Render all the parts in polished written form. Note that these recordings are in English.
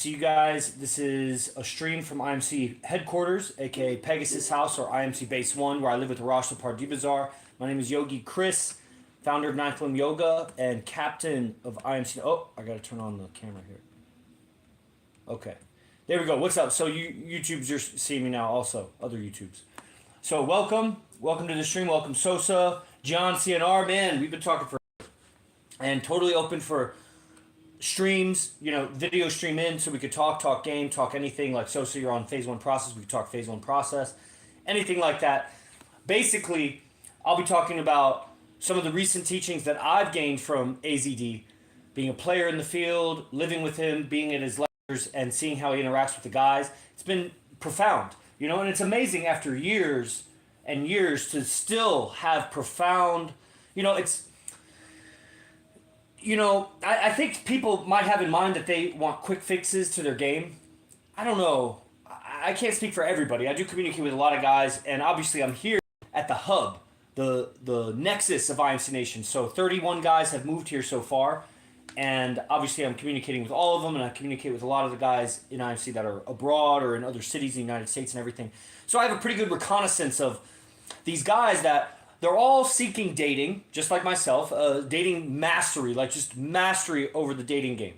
So you guys, this is a stream from IMC headquarters, aka Pegasus House or IMC Base 1, where I live with Rashta Pardibazar. My name is Yogi Chris, founder of Ninth Limb Yoga and captain of IMC. Oh, I gotta turn on the camera here. Okay. There we go. What's up? So YouTubes, you're seeing me now also, other YouTubes. So welcome to the stream. Welcome Sosa, John CNR, man, we've been talking for and totally open for streams, video stream in so we could talk game, talk anything. Like Sosa, you're on phase one process, we could talk phase one process, anything like that. Basically, I'll be talking about some of the recent teachings that I've gained from AZD, being a player in the field, living with him, being at his lectures, and seeing how he interacts with the guys. It's been profound, and it's amazing after years and years to still have profound, it's I think people might have in mind that they want quick fixes to their game. I don't know. I can't speak for everybody. I do communicate with a lot of guys, and obviously I'm here at the hub, the nexus of IMC Nation. So 31 guys have moved here so far, and obviously I'm communicating with all of them, and I communicate with a lot of the guys in IMC that are abroad or in other cities in the United States and everything. So I have a pretty good reconnaissance of these guys that they're all seeking dating, just like myself, dating mastery, like just mastery over the dating game.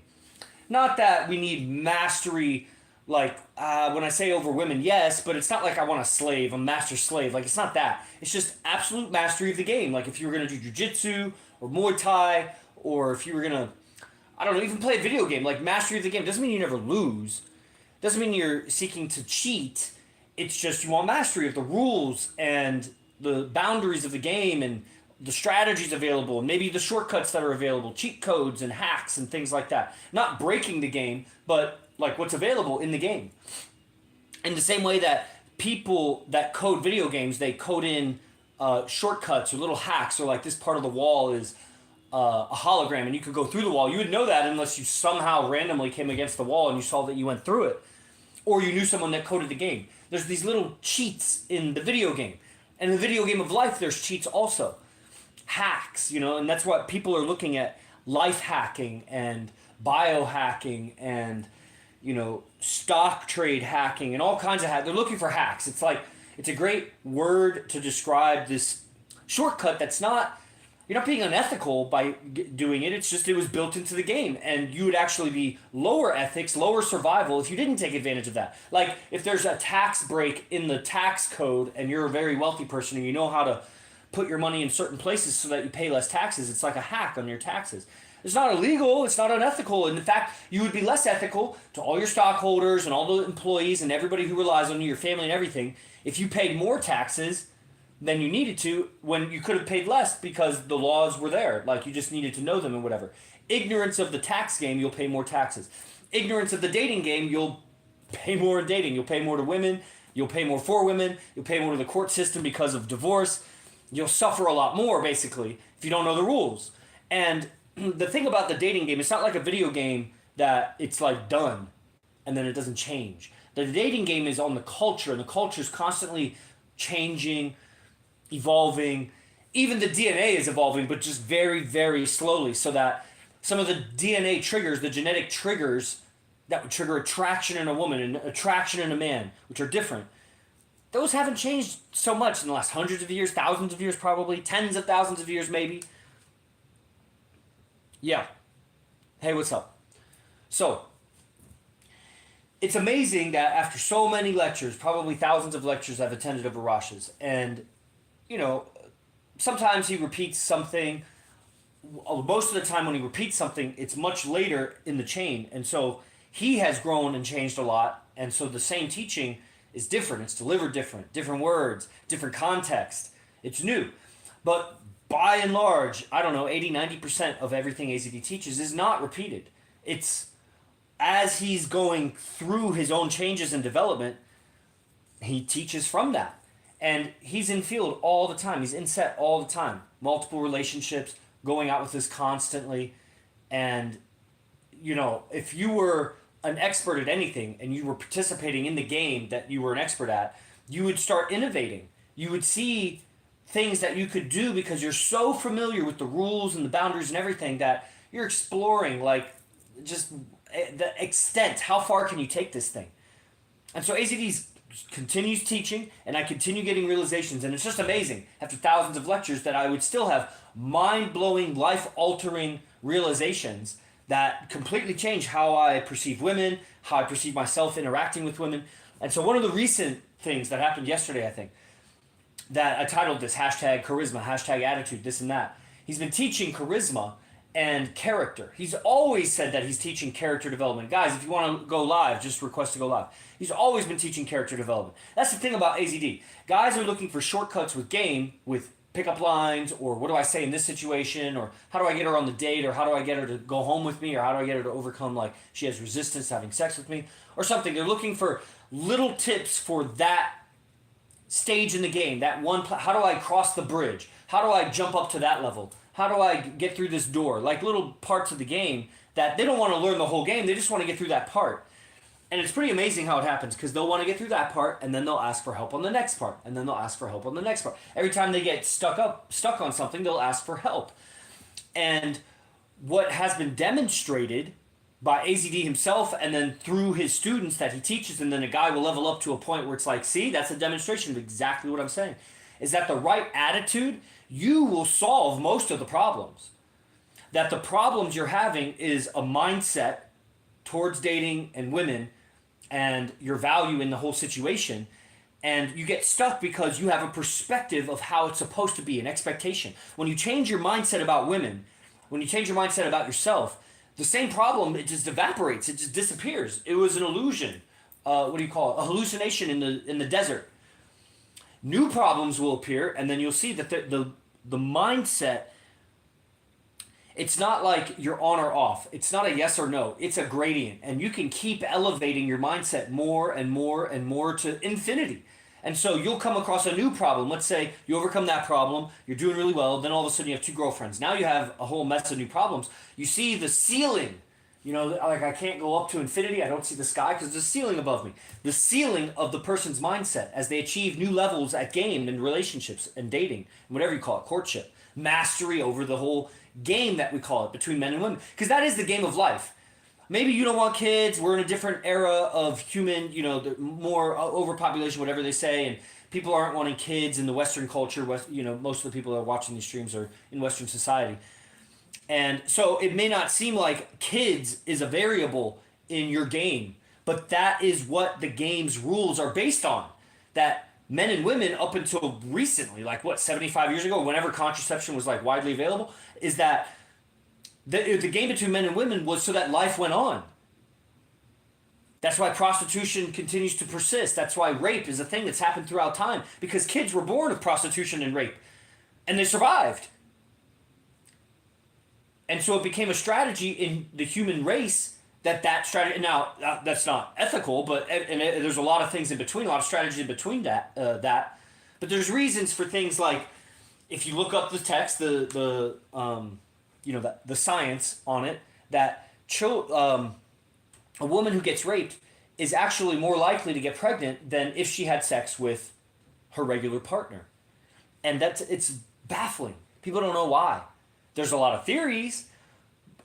Not that we need mastery, like when I say over women, yes, but it's not like I want a slave, a master slave. Like, it's not that. It's just absolute mastery of the game. Like, if you were going to do jujitsu or Muay Thai, or if you were going to, I don't know, even play a video game, like mastery of the game doesn't mean you never lose. Doesn't mean you're seeking to cheat. It's just you want mastery of the rules and the boundaries of the game and the strategies available, and maybe the shortcuts that are available, cheat codes and hacks and things like that. Not breaking the game, but like what's available in the game. In the same way that people that code video games, they code in shortcuts or little hacks, or like this part of the wall is a hologram and you could go through the wall. You would know that unless you somehow randomly came against the wall and you saw that you went through it. Or you knew someone that coded the game. There's these little cheats in the video game. And in the video game of life, there's cheats also. Hacks, and that's what people are looking at. Life hacking and biohacking and, stock trade hacking and all kinds of hacks. They're looking for hacks. It's a great word to describe this shortcut that's not, you're not being unethical by doing it. It's just it was built into the game. And you would actually be lower ethics, lower survival if you didn't take advantage of that. Like, if there's a tax break in the tax code and you're a very wealthy person and you know how to put your money in certain places so that you pay less taxes, it's like a hack on your taxes. It's not illegal, it's not unethical. And in fact, you would be less ethical to all your stockholders and all the employees and everybody who relies on you, your family and everything, if you paid more taxes than you needed to, when you could have paid less because the laws were there. Like, you just needed to know them and whatever. Ignorance of the tax game, you'll pay more taxes. Ignorance of the dating game, you'll pay more in dating. You'll pay more to women. You'll pay more for women. You'll pay more to the court system because of divorce. You'll suffer a lot more, basically, if you don't know the rules. And the thing about the dating game, it's not like a video game that it's like done and then it doesn't change. The dating game is on the culture, and the culture is constantly changing, evolving. Even the DNA is evolving, but just very, very slowly, so that some of the DNA triggers, the genetic triggers that would trigger attraction in a woman and attraction in a man, which are different, those haven't changed so much in the last hundreds of years, thousands of years probably, tens of thousands of years maybe. Yeah. Hey, what's up? So, it's amazing that after so many lectures, probably thousands of lectures I've attended of Arash's, and sometimes he repeats something. Most of the time when he repeats something, it's much later in the chain. And so he has grown and changed a lot. And so the same teaching is different. It's delivered different words, different context. It's new. But by and large, I don't know, 80-90% of everything AZD teaches is not repeated. It's as he's going through his own changes and development, he teaches from that. And he's in field all the time. He's in set all the time. Multiple relationships, going out with us constantly. And, if you were an expert at anything and you were participating in the game that you were an expert at, you would start innovating. You would see things that you could do because you're so familiar with the rules and the boundaries and everything that you're exploring, like, just the extent, how far can you take this thing? And so AZD continues teaching, and I continue getting realizations, and it's just amazing after thousands of lectures that I would still have mind-blowing, life-altering realizations that completely change how I perceive women, how I perceive myself interacting with women. And so one of the recent things that happened yesterday, I think, that I titled this hashtag charisma, hashtag attitude, this and that. He's been teaching charisma and character. He's always said that he's teaching character development. Guys, if you want to go live, just request to go live. He's always been teaching character development. That's the thing about AZD. Guys are looking for shortcuts with game, with pickup lines, or what do I say in this situation, or how do I get her on the date, or how do I get her to go home with me, or how do I get her to overcome, like, she has resistance to having sex with me, or something. They're looking for little tips for that stage in the game, that one, how do I cross the bridge? How do I jump up to that level? How do I get through this door? Like little parts of the game that they don't want to learn the whole game. They just want to get through that part. And it's pretty amazing how it happens because they'll want to get through that part and then they'll ask for help on the next part. And then they'll ask for help on the next part. Every time they get stuck on something, they'll ask for help. And what has been demonstrated by AZD himself and then through his students that he teaches, and then a guy will level up to a point where it's like, see, that's a demonstration of exactly what I'm saying, is that the right attitude, you will solve most of the problems. That the problems you're having is a mindset towards dating and women and your value in the whole situation. And you get stuck because you have a perspective of how it's supposed to be, an expectation. When you change your mindset about women, when you change your mindset about yourself, the same problem, it just evaporates. It just disappears. It was an illusion. What do you call it? A hallucination in the desert. New problems will appear, and then you'll see that the mindset, it's not like you're on or off. It's not a yes or no. It's a gradient, and you can keep elevating your mindset more and more and more to infinity. And so you'll come across a new problem. Let's say you overcome that problem, you're doing really well, then all of a sudden you have 2 girlfriends. Now you have a whole mess of new problems. You see the ceiling. You know, like I can't go up to infinity. I don't see the sky because there's a ceiling above me. The ceiling of the person's mindset as they achieve new levels at game and relationships and dating, whatever you call it, courtship, mastery over the whole game that we call it between men and women. Because that is the game of life. Maybe you don't want kids. We're in a different era of human, more overpopulation, whatever they say, and people aren't wanting kids in the Western culture. Most of the people that are watching these streams are in Western society. And so it may not seem like kids is a variable in your game, but that is what the game's rules are based on. That men and women up until recently, 75 years ago, whenever contraception was widely available, is that the game between men and women was so that life went on. That's why prostitution continues to persist. That's why rape is a thing that's happened throughout time, because kids were born of prostitution and rape, and they survived. And so it became a strategy in the human race that strategy. Now, that's not ethical, but there's a lot of things in between, a lot of strategies in between that. But there's reasons for things like, if you look up the text, the science on it, that a woman who gets raped is actually more likely to get pregnant than if she had sex with her regular partner. And it's baffling. People don't know why. There's a lot of theories,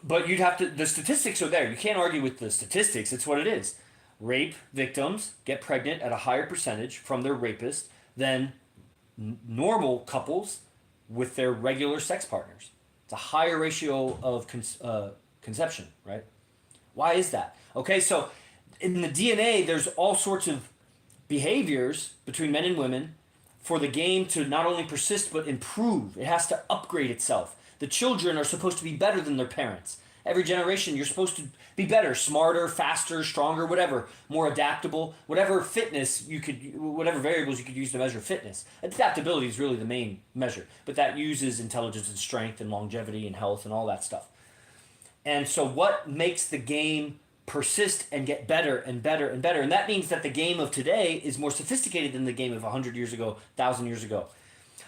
but the statistics are there. You can't argue with the statistics. It's what it is. Rape victims get pregnant at a higher percentage from their rapist than normal couples with their regular sex partners. It's a higher ratio of conception, right? Why is that? Okay, so in the DNA, there's all sorts of behaviors between men and women for the game to not only persist but improve. It has to upgrade itself. The children are supposed to be better than their parents. Every generation, you're supposed to be better, smarter, faster, stronger, whatever, more adaptable, whatever whatever variables you could use to measure fitness. Adaptability is really the main measure, but that uses intelligence and strength and longevity and health and all that stuff. And so what makes the game persist and get better and better and better? And that means that the game of today is more sophisticated than the game of 100 years ago, 1,000 years ago.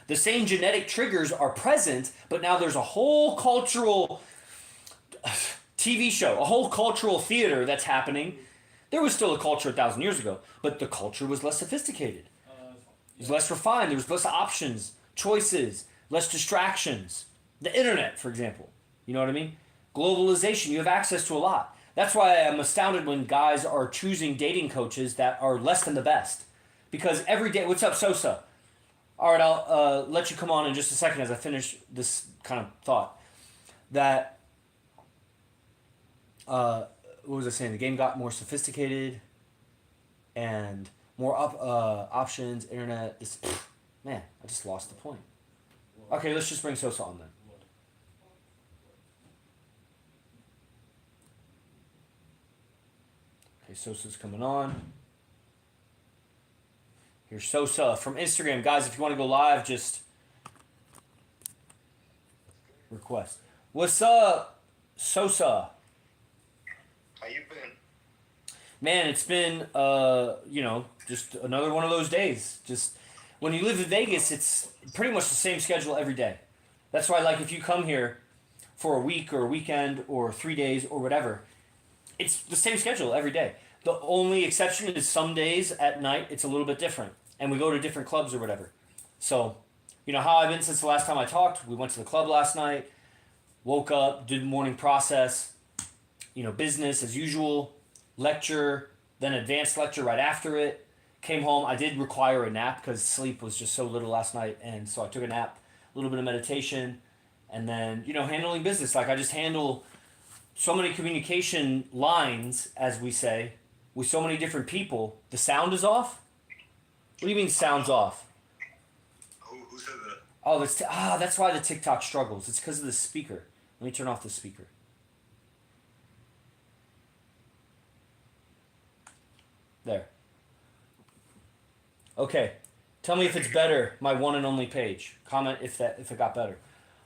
The same genetic triggers are present, but now there's a whole cultural TV show, a whole cultural theater that's happening. There was still a culture 1,000 years ago, but the culture was less sophisticated. It was less refined. There was less options, choices, less distractions. The internet, for example. You know what I mean? Globalization. You have access to a lot. That's why I'm astounded when guys are choosing dating coaches that are less than the best. Because every day, what's up, Sosa? All right, I'll let you come on in just a second as I finish this kind of thought. That, what was I saying? The game got more sophisticated and more options, internet. Man, I just lost the point. Okay, let's just bring Sosa on then. Okay, Sosa's coming on. Here's Sosa from Instagram. Guys, if you want to go live, just request. What's up, Sosa? How you been? Man, it's been, just another one of those days. Just when you live in Vegas, it's pretty much the same schedule every day. That's why, like, if you come here for a week or a weekend or 3 days or whatever, it's the same schedule every day. The only exception is some days at night it's a little bit different, and we go to different clubs or whatever. So, you know how I've been since the last time I talked. We went to the club last night, woke up, did morning process, business as usual, lecture, then advanced lecture right after it. Came home. I did require a nap because sleep was just so little last night, and so I took a nap, a little bit of meditation, and then handling business. Like I just handle so many communication lines, as we say, with so many different people. The sound is off. What do you mean sound's off? Who said that? Oh, that's why the TikTok struggles. It's because of the speaker. Let me turn off the speaker. There. Okay. Tell me if it's better, my one and only page. Comment if it got better.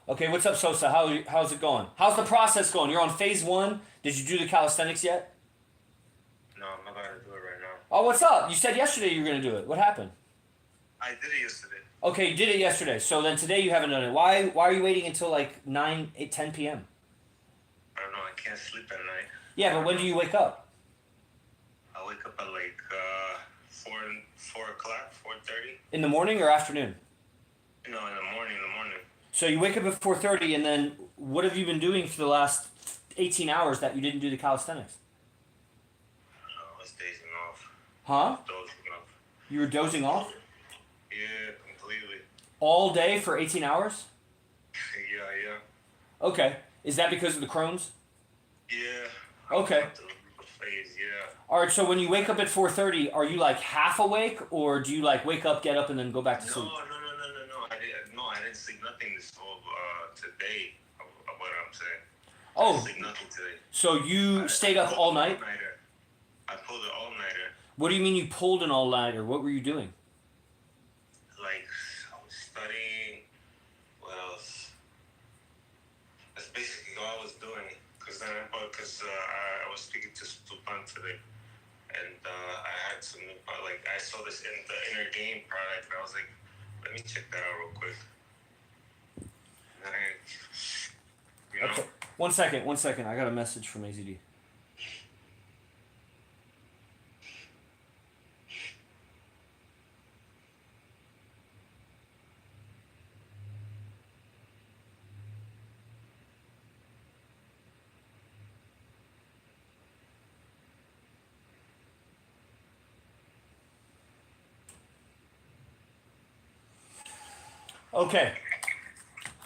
Okay, what's up, Sosa? How's it going? How's the process going? You're on phase 1. Did you do the calisthenics yet? No, I'm not gonna do it right now. Oh, what's up? You said yesterday you were gonna do it. What happened? I did it yesterday. Okay, you did it yesterday. So then today you haven't done it. Why are you waiting until like 9, 8, 10 p.m.? I don't know. I can't sleep at night. Yeah, but when do you wake up? I wake up at like 4 o'clock, 4:30. In the morning or afternoon? No, in the morning. So you wake up at 4:30, and then what have you been doing for the last 18 hours that you didn't do the calisthenics? I was dazing off. Huh? Dozing off. You were dozing off? Yeah, completely. All day for 18 hours? Yeah. Okay. Is that because of the Crohn's? Yeah. Okay. Phase, yeah. Alright, so when you wake up at 4:30, are you like half awake, or do you like wake up, get up, and then go back to sleep? No. I didn't sleep nothing this whole today. What I'm saying. I didn't sleep nothing today. So you stayed up all night? I pulled an all-nighter. What do you mean you pulled an all-nighter? What were you doing? Like, I was studying. What else? That's basically all I was doing. Because I was speaking to Stupan today. And I had some, I saw this in the inner game product. And I was like, let me check that out real quick. Okay. One second. I got a message from AZD.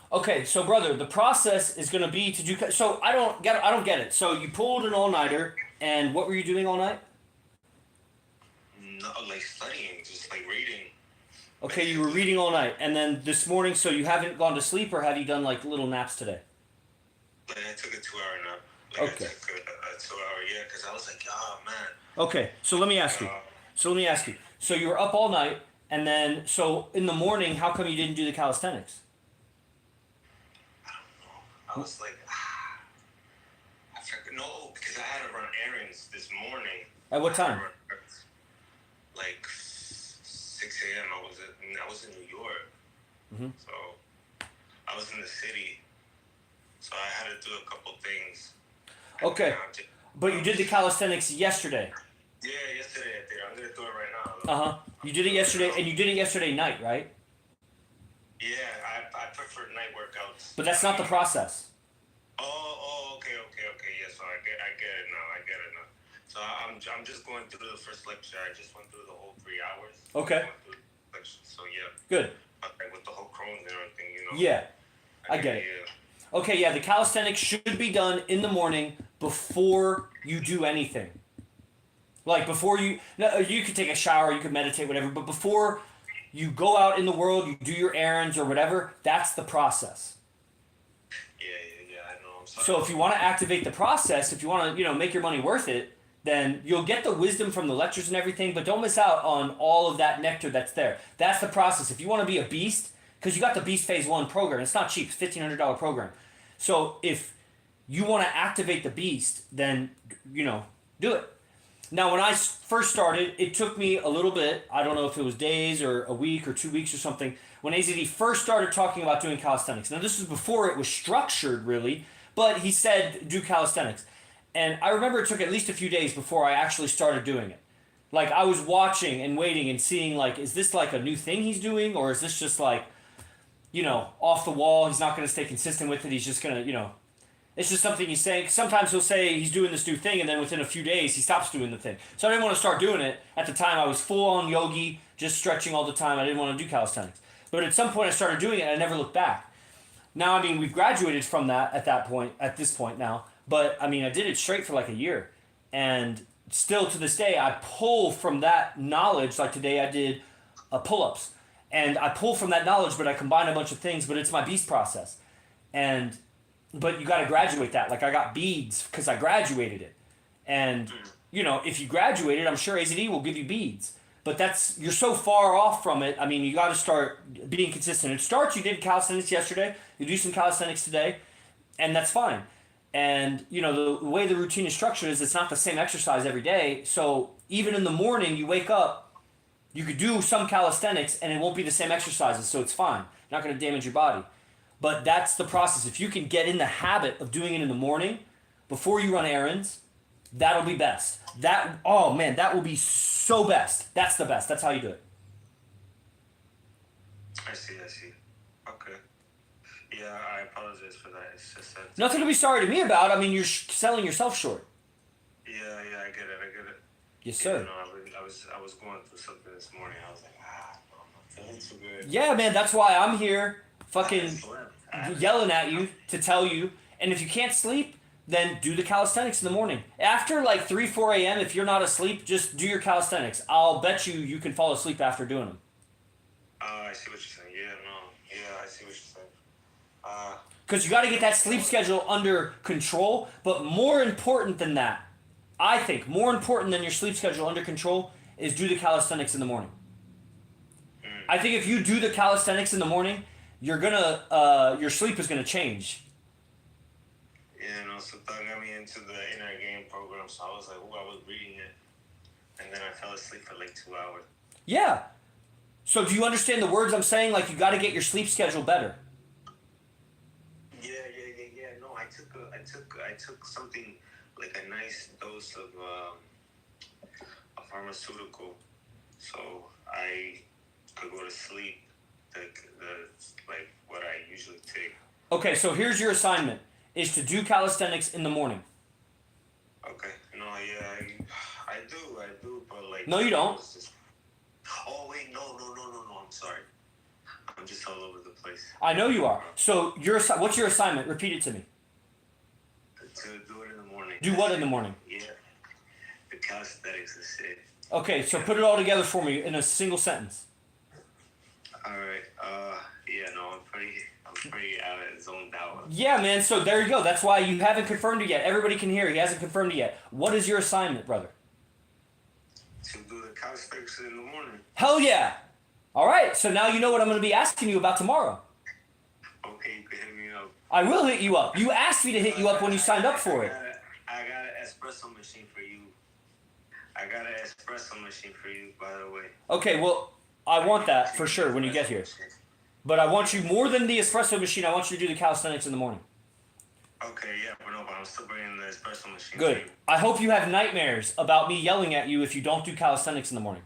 Okay, so brother, the process is going to be to do. So I don't get it. So you pulled an all-nighter, and what were you doing all night? No, like studying, just like reading. Okay, you were reading all night, and then this morning, so you haven't gone to sleep, or have you done like little naps today? Like I took a 2-hour nap. Okay. I took a 2-hour, yeah, because I was like, oh man. Okay, so let me ask you. So you were up all night, and then so in the morning, how come you didn't do the calisthenics? I was like, I forgot. No, because I had to run errands this morning. At what time? Like 6 a.m. I was in New York. Mm-hmm. So I was in the city. So I had to do a couple things. Okay. But you did the calisthenics yesterday. Yeah, yesterday I did. I'm going to do it right now. Uh-huh. You did it yesterday, and you did it yesterday night, right? Yeah, I prefer night workouts. But that's not the process. Oh, okay. Yes, I get it now. I get it now. So I'm just going through the first lecture. I just went through the whole 3 hours. Okay. So yeah. Good. Okay, with the whole Crohn's and everything, Yeah, I get it. Yeah. Okay, yeah, the calisthenics should be done in the morning before you do anything. Like before you, no, you could take a shower, you could meditate, whatever, but before you go out in the world, you do your errands or whatever, that's the process. Yeah, I know. I'm sorry. So if you want to activate the process, if you want to, make your money worth it, then you'll get the wisdom from the lectures and everything, but don't miss out on all of that nectar that's there. That's the process. If you want to be a beast, because you got the Beast Phase 1 program, it's not cheap, it's $1,500 program. So if you want to activate the beast, then, do it. Now, when I first started, it took me a little bit. I don't know if it was days or a week or 2 weeks or something. When AZD first started talking about doing calisthenics. Now, this was before it was structured, really. But he said, do calisthenics. And I remember it took at least a few days before I actually started doing it. Like, I was watching and waiting and seeing, like, is this like a new thing he's doing? Or is this just like, off the wall? He's not going to stay consistent with it. He's just going to, it's just something he's saying. Sometimes he'll say he's doing this new thing, and then within a few days, he stops doing the thing. So I didn't want to start doing it. At the time, I was full-on yogi, just stretching all the time. I didn't want to do calisthenics. But at some point, I started doing it, and I never looked back. Now, I mean, we've graduated from that at this point now. But, I mean, I did it straight for like a year. And still to this day, I pull from that knowledge. Like today, I did pull-ups. And I pull from that knowledge, but I combine a bunch of things. But it's my beast process. But you got to graduate that. Like I got beads because I graduated it. And, if you graduated, I'm sure AZD will give you beads. But you're so far off from it. I mean, you got to start being consistent. It starts, you did calisthenics yesterday. You do some calisthenics today. And that's fine. And, the way the routine is structured is it's not the same exercise every day. So even in the morning, you wake up, you could do some calisthenics and it won't be the same exercises. So it's fine. Not going to damage your body. But that's the process. If you can get in the habit of doing it in the morning before you run errands, that'll be best. That will be so best. That's the best. That's how you do it. I see. Okay. Yeah, I apologize for that. It's just that... Nothing to be sorry to me about. I mean, you're selling yourself short. Yeah, I get it. Yes, sir. I was going through something this morning. I was like, I'm not feeling too good. Yeah, man, that's why I'm here fucking yelling at you to tell you. And if you can't sleep, then do the calisthenics in the morning. After like 3, 4 a.m., if you're not asleep, just do your calisthenics. I'll bet you can fall asleep after doing them. I see what you're saying. Yeah, I see what you're saying. Because you got to get that sleep schedule under control. But more important than that, I think, more important than your sleep schedule under control is do the calisthenics in the morning. I think if you do the calisthenics in the morning, your sleep is gonna change. Yeah, so that got me into the inner game program. So I was like, I was reading it, and then I fell asleep for like 2 hours. Yeah. So do you understand the words I'm saying? Like you got to get your sleep schedule better. Yeah. No, I took something like a nice dose of a pharmaceutical, so I could go to sleep. Like what I usually take. Okay, so here's your assignment: is to do calisthenics in the morning. Okay. No, yeah, I do, but like. No, you don't. Oh wait, no. I'm sorry. I'm just all over the place. I know you are. So what's your assignment? Repeat it to me. To do it in the morning. Do what in the morning? Yeah. The calisthenics is it. Okay, so put it all together for me in a single sentence. All right. Yeah, no, I'm pretty zoned out. Yeah, man. So there you go. That's why you haven't confirmed it yet. Everybody can hear. He hasn't confirmed it yet. What is your assignment, brother? To do the calisthenics in the morning. Hell yeah! All right. So now you know what I'm going to be asking you about tomorrow. Okay, you can hit me up. I will hit you up. You asked me to hit you up when you signed up for it. I got an espresso machine for you. By the way. Okay, well, I want that for sure when you get here. But I want you, more than the espresso machine, I want you to do the calisthenics in the morning. Okay, yeah, but I'm still bringing the espresso machine. Good. I hope you have nightmares about me yelling at you if you don't do calisthenics in the morning.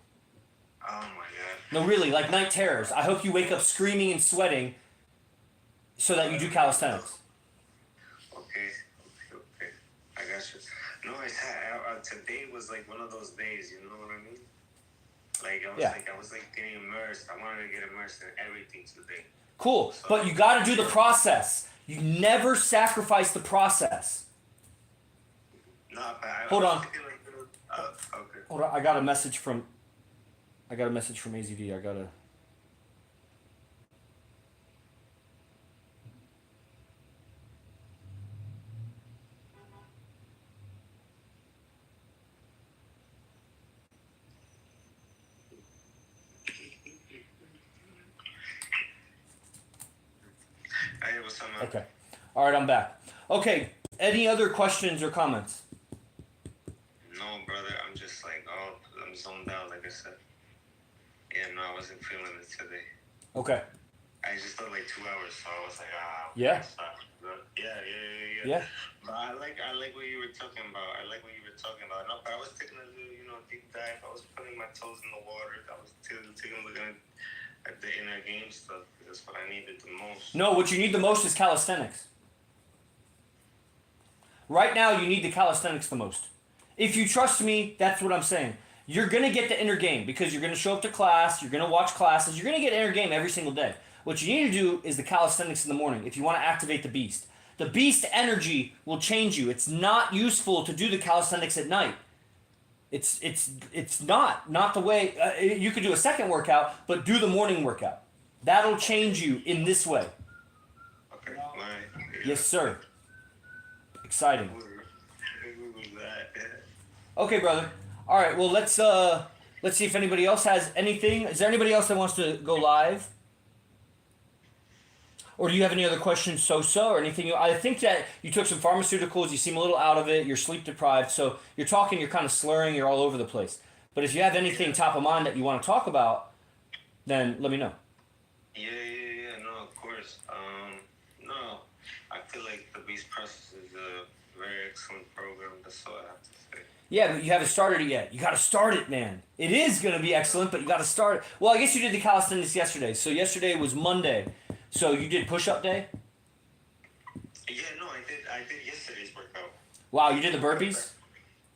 Oh my god. No, really, like night terrors. I hope you wake up screaming and sweating so that you do calisthenics. Okay. I I got you. No, today was like one of those days. You know what I mean? Like Yeah. I was like getting immersed. I wanted to get immersed in everything today. Cool. So But you got to do the process. You never sacrifice the process. no, but Hold I was on. thinking like, okay. Hold on. I got a message from AZV. I got to. Hey, what's up, man? Okay. All right, I'm back. Okay. Any other questions or comments? No, brother. I'm just like, I'm zoned out. Like I said. Yeah, no, I wasn't feeling it today. Okay. I just thought like 2 hours, so I was like, Yeah. stop. Yeah. Yeah. But I like what you were talking about. I like what you were talking about. No, but I was taking a little, deep dive. I was putting my toes in the water. I was taking a look at the inner game stuff. That's what I needed the most. No, what you need the most is calisthenics. Right now, you need the calisthenics the most. If you trust me, that's what I'm saying. You're going to get the inner game because you're going to show up to class, you're going to watch classes, you're going to get inner game every single day. What you need to do is the calisthenics in the morning if you want to activate the beast. The beast energy will change you. It's not useful to do the calisthenics at night. It's not the way you could do a second workout, but do the morning workout. That'll change you in this way. Okay, right. Yeah. Yes, sir. Exciting. Who was that? Okay, brother. All right. Well, let's see if anybody else has anything. Is there anybody else that wants to go live? Or do you have any other questions, Sosa, or anything? I think that you took some pharmaceuticals. You seem a little out of it. You're sleep deprived. So you're talking. You're kind of slurring. You're all over the place. But if you have anything top of mind that you want to talk about, then let me know. Yeah. No, of course. No, I feel like the Beast Process is a very excellent program. That's all I have to say. Yeah, but you haven't started it yet. You got to start it, man. It is going to be excellent, but you got to start it. Well, I guess you did the calisthenics yesterday. So yesterday was Monday. So you did push-up day? Yeah, no, I did yesterday's workout. Wow, you did the burpees?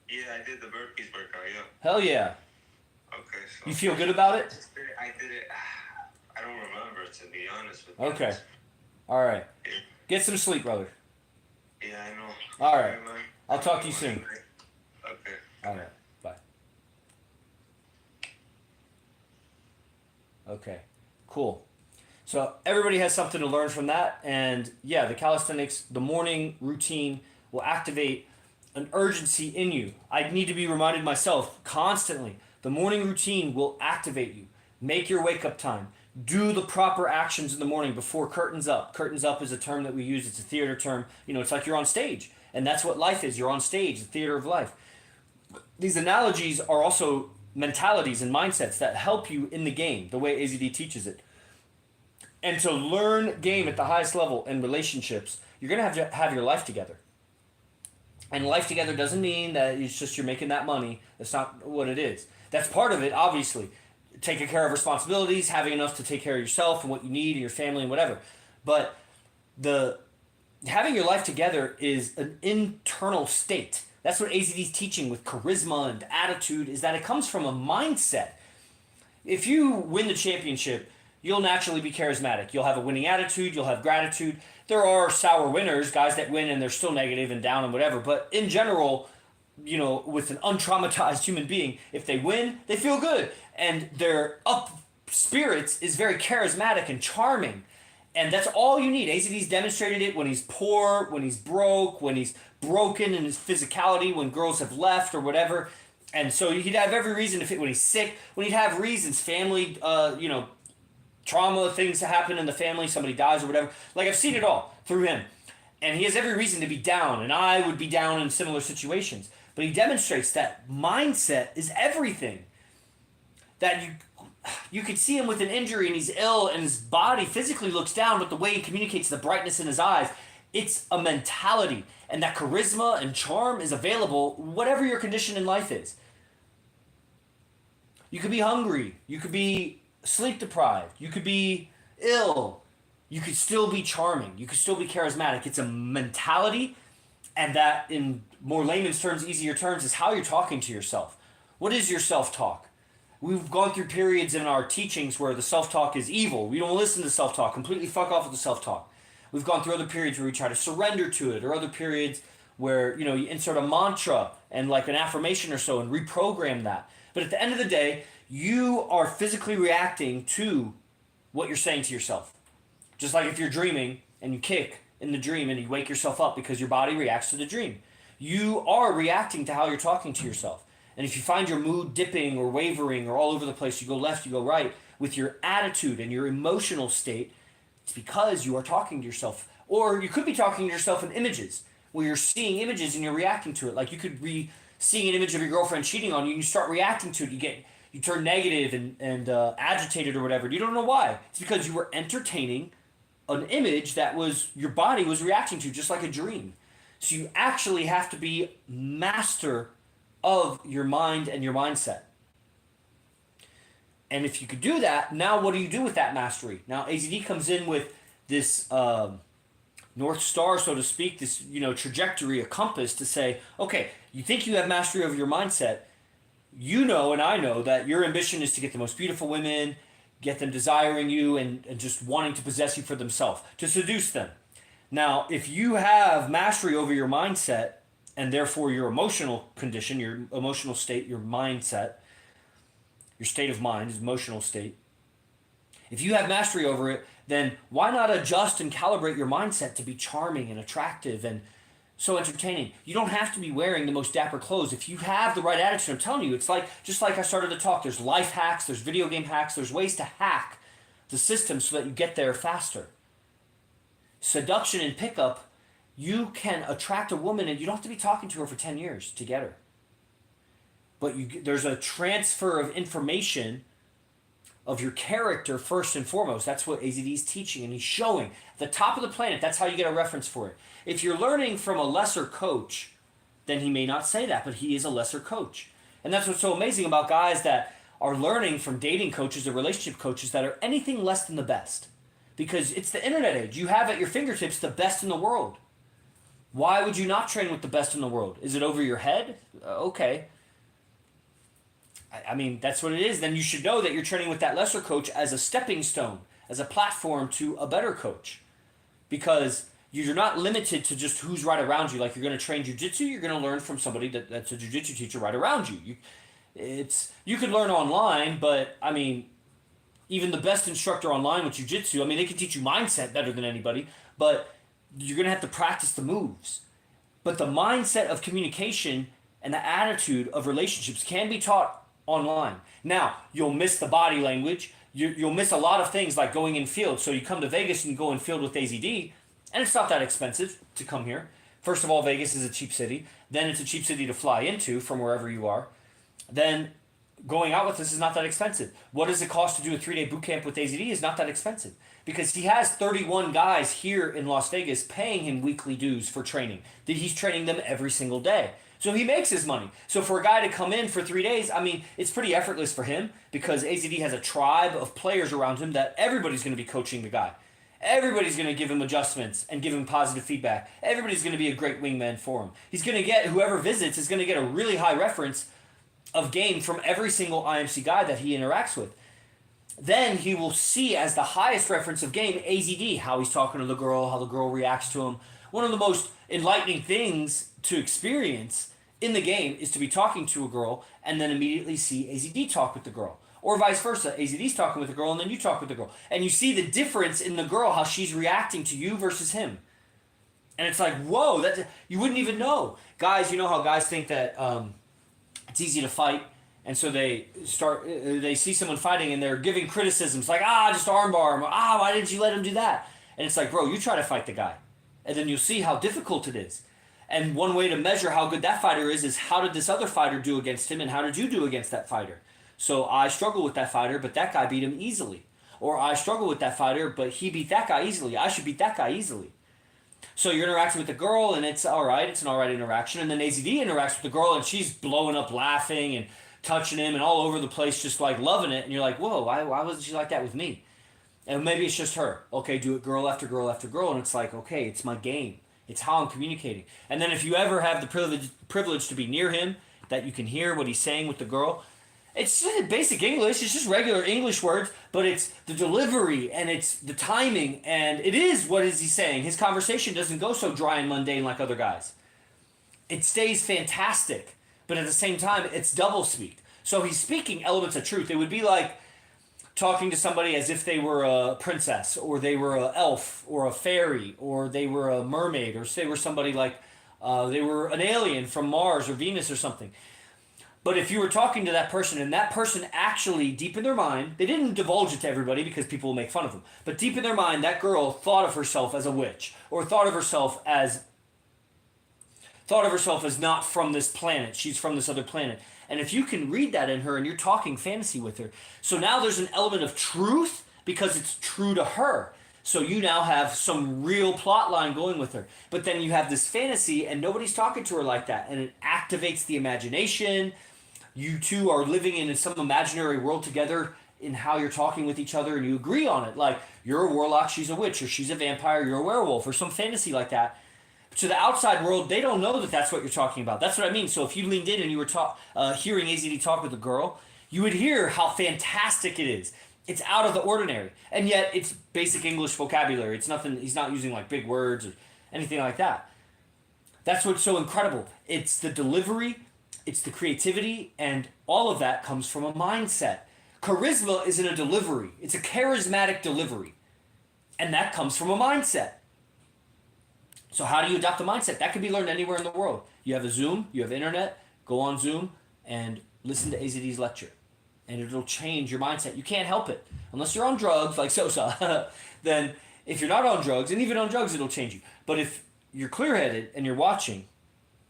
Yeah, I did the burpees workout, yeah. Hell yeah. Okay, so... You feel good about it? I did it... I don't remember, to be honest with you. Okay. All right. Yeah, Get some sleep, brother. yeah, I know. All right. Man. I'll talk to you soon. Okay. All right. Bye. Okay. Cool. So everybody has something to learn from that. And yeah, the calisthenics, the morning routine will activate an urgency in you. I need to be reminded myself constantly. The morning routine will activate you. Make your wake up time. Do the proper actions in the morning before curtains up. Curtains up is a term that we use. It's a theater term. It's like you're on stage. And that's what life is. You're on stage, the theater of life. These analogies are also mentalities and mindsets that help you in the game, the way AZD teaches it. And to learn game at the highest level in relationships, you're going to have your life together. And life together doesn't mean that it's just you're making that money. That's not what it is. That's part of it, obviously. Taking care of responsibilities, having enough to take care of yourself and what you need and your family and whatever. But having your life together is an internal state. That's what AZD's teaching with charisma and attitude, is that it comes from a mindset. If you win the championship, you'll naturally be charismatic. You'll have a winning attitude. You'll have gratitude. There are sour winners, guys that win and they're still negative and down and whatever. But in general, with an untraumatized human being, if they win, they feel good. And their up spirits is very charismatic and charming. And that's all you need. AZD's demonstrated it when he's poor, when he's broke, when he's broken in his physicality, when girls have left or whatever. And so he'd have every reason when he's sick, when he'd have reasons, family, trauma, things that happen in the family, somebody dies or whatever. Like, I've seen it all through him. And he has every reason to be down, and I would be down in similar situations. But he demonstrates that mindset is everything. That you could see him with an injury and he's ill and his body physically looks down, but the way he communicates, the brightness in his eyes, it's a mentality. And that charisma and charm is available whatever your condition in life is. You could be hungry. You could be sleep deprived. You could be ill. You could still be charming. You could still be charismatic. It's a mentality And that, in more layman's terms, easier terms, is how you're talking to yourself. What is your self-talk? We've gone through periods in our teachings where the self-talk is evil. We don't listen to self-talk. Completely fuck off with the self-talk. We've gone through other periods where we try to surrender to it, or other periods where, you insert a mantra and like an affirmation or so and reprogram that. But at the end of the day, you are physically reacting to what you're saying to yourself. Just like if you're dreaming and you kick in the dream and you wake yourself up because your body reacts to the dream. You are reacting to how you're talking to yourself. And if you find your mood dipping or wavering or all over the place, you go left, you go right, with your attitude and your emotional state, it's because you are talking to yourself. Or you could be talking to yourself in images, where you're seeing images and you're reacting to it. Like you could be seeing an image of your girlfriend cheating on you and you start reacting to it. You turn negative and agitated or whatever. You don't know why. It's because you were entertaining an image that was your body was reacting to, just like a dream. So you actually have to be master of your mind and your mindset. And if you could do that, now what do you do with that mastery? Now AZD comes in with this North Star, so to speak, this trajectory, a compass to say, okay, you think you have mastery over your mindset. You know, and I know that your ambition is to get the most beautiful women, get them desiring you and just wanting to possess you for themselves, to seduce them. Now, if you have mastery over your mindset, and therefore your emotional condition, your emotional state, your mindset, your state of mind is emotional state. If you have mastery over it, then why not adjust and calibrate your mindset to be charming and attractive and so entertaining? You don't have to be wearing the most dapper clothes. If you have the right attitude, I'm telling you, it's like, just like I started to talk, there's life hacks, there's video game hacks, there's ways to hack the system so that you get there faster. Seduction and pickup, you can attract a woman and you don't have to be talking to her for 10 years to get her. But there's a transfer of information of your character first and foremost. That's what AZD is teaching, and he's showing. At the top of the planet, that's how you get a reference for it. If you're learning from a lesser coach, then he may not say that, but he is a lesser coach. And that's what's so amazing about guys that are learning from dating coaches or relationship coaches that are anything less than the best. Because it's the internet age. You have at your fingertips the best in the world. Why would you not train with the best in the world? Is it over your head? Okay. I mean, that's what it is. Then you should know that you're training with that lesser coach as a stepping stone, as a platform to a better coach. Because you're not limited to just who's right around you. Like you're going to train jiu-jitsu, you're going to learn from somebody that's a jiu-jitsu teacher right around you. You could learn online, but I mean, even the best instructor online with jiu-jitsu, I mean, they can teach you mindset better than anybody, but you're going to have to practice the moves. But the mindset of communication and the attitude of relationships can be taught online. Now, you'll miss the body language. You'll miss a lot of things like going in field. So you come to Vegas and you go in field with AZD, and it's not that expensive to come here. First of all, Vegas is a cheap city. Then it's a cheap city to fly into from wherever you are. Then going out with us is not that expensive. What does it cost to do a 3-day boot camp with AZD is not that expensive. Because he has 31 guys here in Las Vegas paying him weekly dues for training. He's training them every single day. So he makes his money. So for a guy to come in for 3 days, I mean, it's pretty effortless for him because AZD has a tribe of players around him that everybody's going to be coaching the guy. Everybody's going to give him adjustments and give him positive feedback. Everybody's going to be a great wingman for him. He's going to get, whoever visits is going to get a really high reference of game from every single IMC guy that he interacts with. Then he will see as the highest reference of game AZD, how he's talking to the girl, how the girl reacts to him. One of the most enlightening things to experience in the game is to be talking to a girl and then immediately see AZD talk with the girl. Or vice versa. AZD's talking with the girl and then you talk with the girl. And you see the difference in the girl, how she's reacting to you versus him. And it's like, whoa, you wouldn't even know. Guys, you know how guys think that it's easy to fight, and so they see someone fighting and they're giving criticisms like, just armbar him, why didn't you let him do that? And it's like, bro, you try to fight the guy, and then you'll see how difficult it is. And one way to measure how good that fighter is how did this other fighter do against him, and how did you do against that fighter? So I struggle with that fighter, but that guy beat him easily. Or I struggle with that fighter, but he beat that guy easily. I should beat that guy easily. So you're interacting with the girl, and it's all right. It's an all right interaction. And then AZD interacts with the girl, and she's blowing up, laughing, and touching him, and all over the place, just like loving it. And you're like, whoa, why wasn't she like that with me? And maybe it's just her. Okay, do it girl after girl after girl. And it's like, okay, it's my game. It's how I'm communicating. And then if you ever have the privilege to be near him, that you can hear what he's saying with the girl, it's just basic English. It's just regular English words, but it's the delivery and it's the timing and it is what is he saying. His conversation doesn't go so dry and mundane like other guys. It stays fantastic, but at the same time, it's double speak. So he's speaking elements of truth. It would be like talking to somebody as if they were a princess, or they were an elf, or a fairy, or they were a mermaid, or they were somebody like they were an alien from Mars or Venus or something. But if you were talking to that person and that person actually, deep in their mind, they didn't divulge it to everybody because people will make fun of them, but deep in their mind, that girl thought of herself as a witch, or thought of herself as not from this planet. She's from this other planet. And if you can read that in her and you're talking fantasy with her, so now there's an element of truth because it's true to her. So you now have some real plot line going with her. But then you have this fantasy and nobody's talking to her like that. And it activates the imagination. You two are living in some imaginary world together in how you're talking with each other and you agree on it. Like, you're a warlock, she's a witch, or she's a vampire, you're a werewolf, or some fantasy like that. To the outside world, they don't know that that's what you're talking about. That's what I mean. So if you leaned in and you were hearing AZD talk with a girl, you would hear how fantastic it is. It's out of the ordinary. And yet it's basic English vocabulary. It's nothing, he's not using like big words or anything like that. That's what's so incredible. It's the delivery, it's the creativity, and all of that comes from a mindset. Charisma isn't a delivery. It's a charismatic delivery. And that comes from a mindset. So how do you adopt a mindset? That can be learned anywhere in the world. You have a Zoom, you have internet, go on Zoom and listen to AZD's lecture. And it'll change your mindset. You can't help it. Unless you're on drugs, like Sosa, then if you're not on drugs, and even on drugs, it'll change you. But if you're clear-headed and you're watching,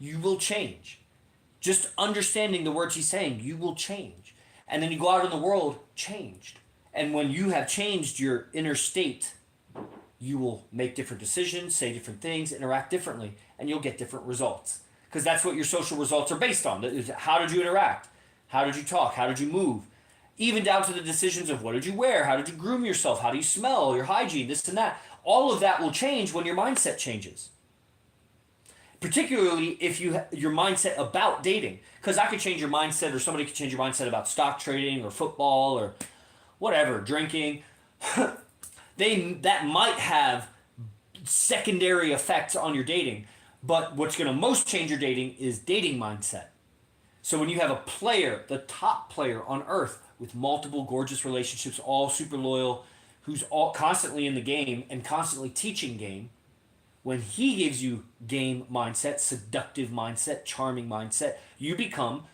you will change. Just understanding the words he's saying, you will change. And then you go out in the world, changed. And when you have changed your inner state, you will make different decisions, say different things, interact differently, and you'll get different results. Because that's what your social results are based on. How did you interact? How did you talk? How did you move? Even down to the decisions of what did you wear? How did you groom yourself? How do you smell? Your hygiene, this and that. All of that will change when your mindset changes. Particularly if your mindset about dating. Because I could change your mindset, or somebody could change your mindset about stock trading or football or whatever, drinking. That might have secondary effects on your dating, but what's going to most change your dating is dating mindset. So when you have a player, the top player on earth, with multiple gorgeous relationships, all super loyal, who's all constantly in the game and constantly teaching game, when he gives you game mindset, seductive mindset, charming mindset, you become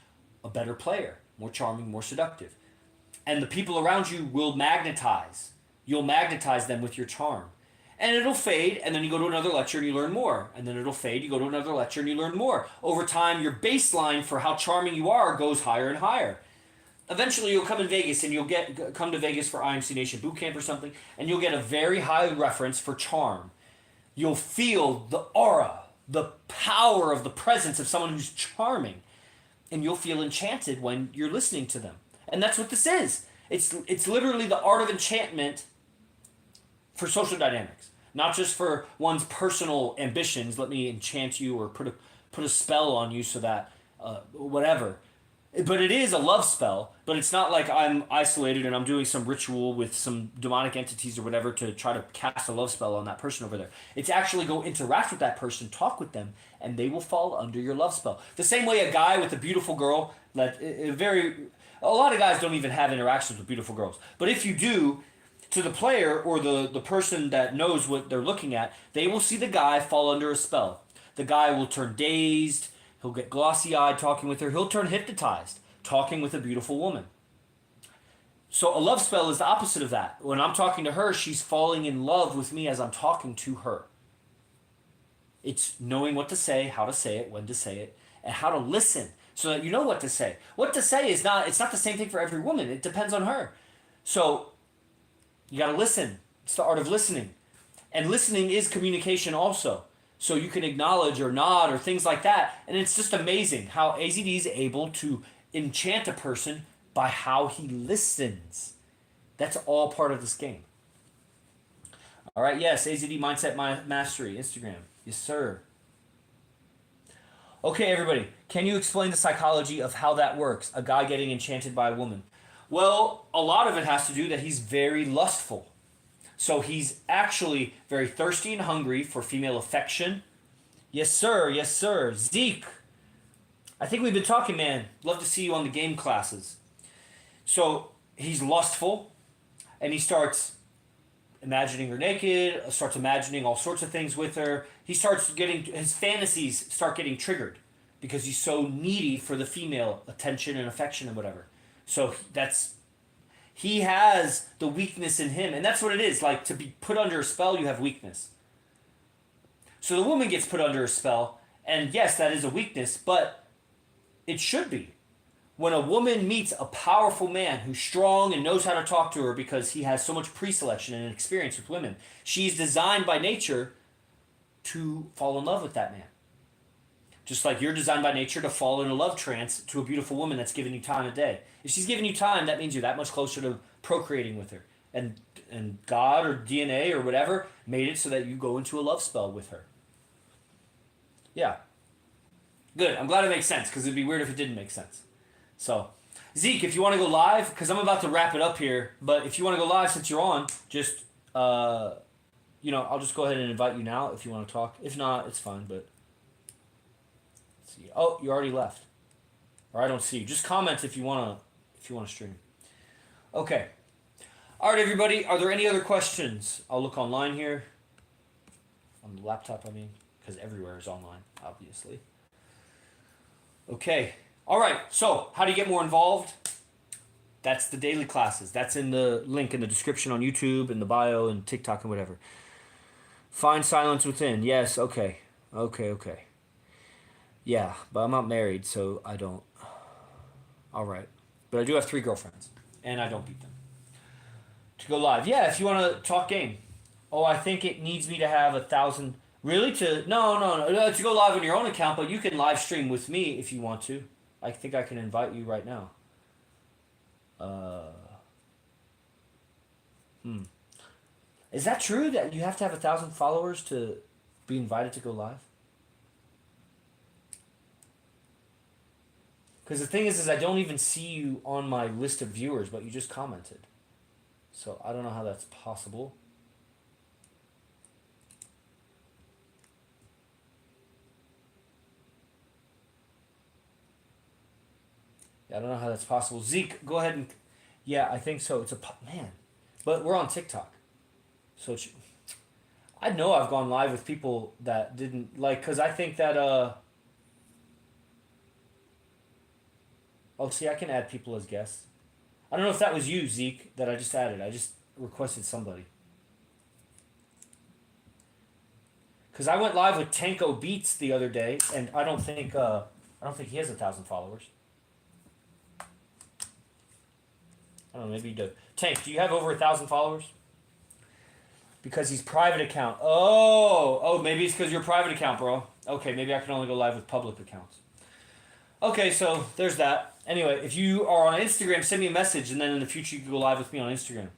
a better player, more charming, more seductive. And the people around you will magnetize. You'll magnetize them with your charm. And it'll fade, and then you go to another lecture and you learn more. And then it'll fade, you go to another lecture and you learn more. Over time, your baseline for how charming you are goes higher and higher. Eventually, you'll come in Vegas and you'll come to Vegas for IMC Nation boot camp or something, and you'll get a very high reference for charm. You'll feel the aura, the power of the presence of someone who's charming, and you'll feel enchanted when you're listening to them. And that's what this is. It's literally the art of enchantment for social dynamics, not just for one's personal ambitions. Let me enchant you or put a spell on you so that whatever. But it is a love spell, but it's not like I'm isolated and I'm doing some ritual with some demonic entities or whatever to try to cast a love spell on that person over there. It's actually go interact with that person, talk with them, and they will fall under your love spell. The same way a guy with a beautiful girl, a lot of guys don't even have interactions with beautiful girls. But if you do, to the player or the person that knows what they're looking at, they will see the guy fall under a spell. The guy will turn dazed. He'll get glossy-eyed talking with her. He'll turn hypnotized talking with a beautiful woman. So a love spell is the opposite of that. When I'm talking to her, she's falling in love with me as I'm talking to her. It's knowing what to say, how to say it, when to say it, and how to listen so that you know what to say. What to say it's not the same thing for every woman. It depends on her. So you got to listen. It's the art of listening. And listening is communication also. So you can acknowledge or nod or things like that. And it's just amazing how AZD is able to enchant a person by how he listens. That's all part of this game. All right, yes, AZD Mindset Mastery, Instagram. Yes, sir. Okay, everybody, can you explain the psychology of how that works? A guy getting enchanted by a woman. Well, a lot of it has to do that he's very lustful. So he's actually very thirsty and hungry for female affection. Yes, sir. Yes, sir. Zeke, I think we've been talking, man. Love to see you on the game classes. So he's lustful, and he starts imagining her naked, starts imagining all sorts of things with her. He starts getting, his fantasies start getting triggered because he's so needy for the female attention and affection and whatever. So that's, he has the weakness in him, and that's what it is. Like, to be put under a spell, you have weakness. So the woman gets put under a spell, and yes, that is a weakness, but it should be. When a woman meets a powerful man who's strong and knows how to talk to her because he has so much pre-selection and experience with women, she's designed by nature to fall in love with that man. Just like you're designed by nature to fall in a love trance to a beautiful woman that's giving you time a day. If she's giving you time, that means you're that much closer to procreating with her. And God or DNA or whatever made it so that you go into a love spell with her. Yeah. Good. I'm glad it makes sense because it'd be weird if it didn't make sense. So, Zeke, if you want to go live, because I'm about to wrap it up here, but if you want to go live since you're on, just, I'll just go ahead and invite you now if you want to talk. If not, it's fine, but let's see. Oh, you already left. Or I don't see you. Just comment if you want to stream. Okay. All right, everybody. Are there any other questions? I'll look online here. On the laptop, I mean, because everywhere is online, obviously. Okay. All right, so how do you get more involved? That's the daily classes. That's in the link in the description on YouTube, in the bio, and TikTok, and whatever. Find silence within. Yes, okay. Okay. Yeah, but I'm not married, so I don't. All right. But I do have 3 girlfriends, and I don't beat them. To go live. Yeah, if you want to talk game. Oh, I think it needs me to have 1,000. Really? No. To go live on your own account, but you can live stream with me if you want to. I think I can invite you right now. Is that true that you have to have 1,000 followers to be invited to go live? Because the thing is I don't even see you on my list of viewers, but you just commented. So I don't know how that's possible. I don't know how that's possible. Zeke, go ahead and... Yeah, I think so. It's a... Man. But we're on TikTok. So I know I've gone live with people that didn't... Like, because I think that... Oh, see, I can add people as guests. I don't know if that was you, Zeke, that I just added. I just requested somebody. Because I went live with Tanko Beats the other day, and I don't think he has 1,000 followers. I don't know, maybe you do. Tank, do you have over 1,000 followers? Because he's private account. Oh, maybe it's because you're private account, bro. Okay, maybe I can only go live with public accounts. Okay, so there's that. Anyway, if you are on Instagram, send me a message, and then in the future you can go live with me on Instagram.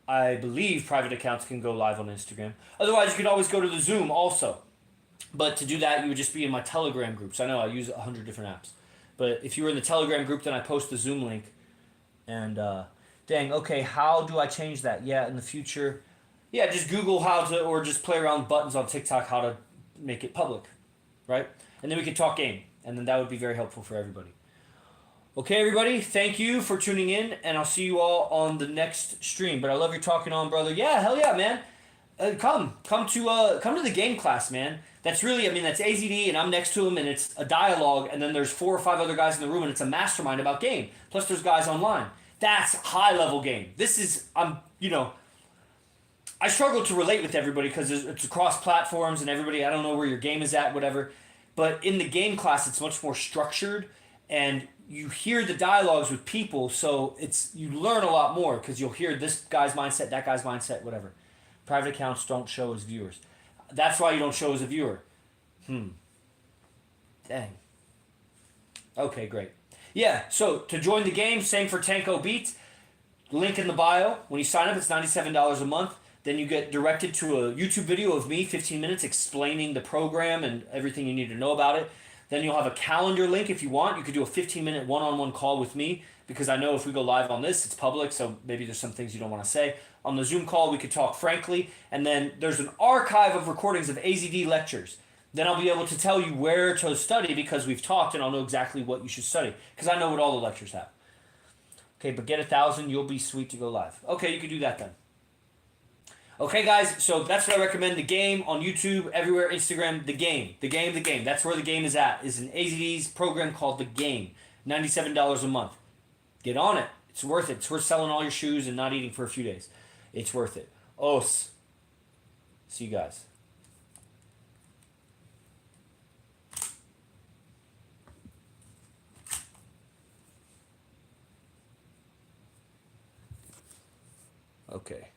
I believe private accounts can go live on Instagram. Otherwise, you could always go to the Zoom also. But to do that, you would just be in my Telegram groups. I know I use 100 different apps. But if you were in the Telegram group, then I post the Zoom link. And, dang, okay, how do I change that? Yeah, in the future. Yeah, just Google how to, or just play around with buttons on TikTok, how to make it public, right? And then we can talk game, and then that would be very helpful for everybody. Okay, everybody, thank you for tuning in, and I'll see you all on the next stream. But I love your talking on, brother. Yeah, hell yeah, man. Come to the game class, man. That's really, I mean, that's AZD, and I'm next to him, and it's a dialogue, and then there's 4 or 5 other guys in the room, and it's a mastermind about game. Plus, there's guys online. That's high-level game. This is, I struggle to relate with everybody because it's across platforms and everybody, I don't know where your game is at, whatever. But in the game class, it's much more structured, and you hear the dialogues with people, so you learn a lot more because you'll hear this guy's mindset, that guy's mindset, whatever. Private accounts don't show as viewers. That's why you don't show as a viewer. Dang. Okay, great. Yeah, so to join the game, same for Tanko Beats. Link in the bio. When you sign up, it's $97 a month. Then you get directed to a YouTube video of me, 15 minutes, explaining the program and everything you need to know about it. Then you'll have a calendar link if you want. You could do a 15-minute one-on-one call with me because I know if we go live on this, it's public, so maybe there's some things you don't want to say. On the Zoom call, we could talk frankly. And then there's an archive of recordings of AZD lectures. Then I'll be able to tell you where to study because we've talked and I'll know exactly what you should study because I know what all the lectures have. Okay, but get 1,000, you'll be sweet to go live. Okay, you can do that then. Okay, guys, so that's what I recommend. The Game on YouTube, everywhere, Instagram, The Game. The Game, The Game. That's where The Game is at, is an AZD's program called The Game. $97 a month. Get on it. It's worth it. It's worth selling all your shoes and not eating for a few days. It's worth it. Os. See you guys. Okay.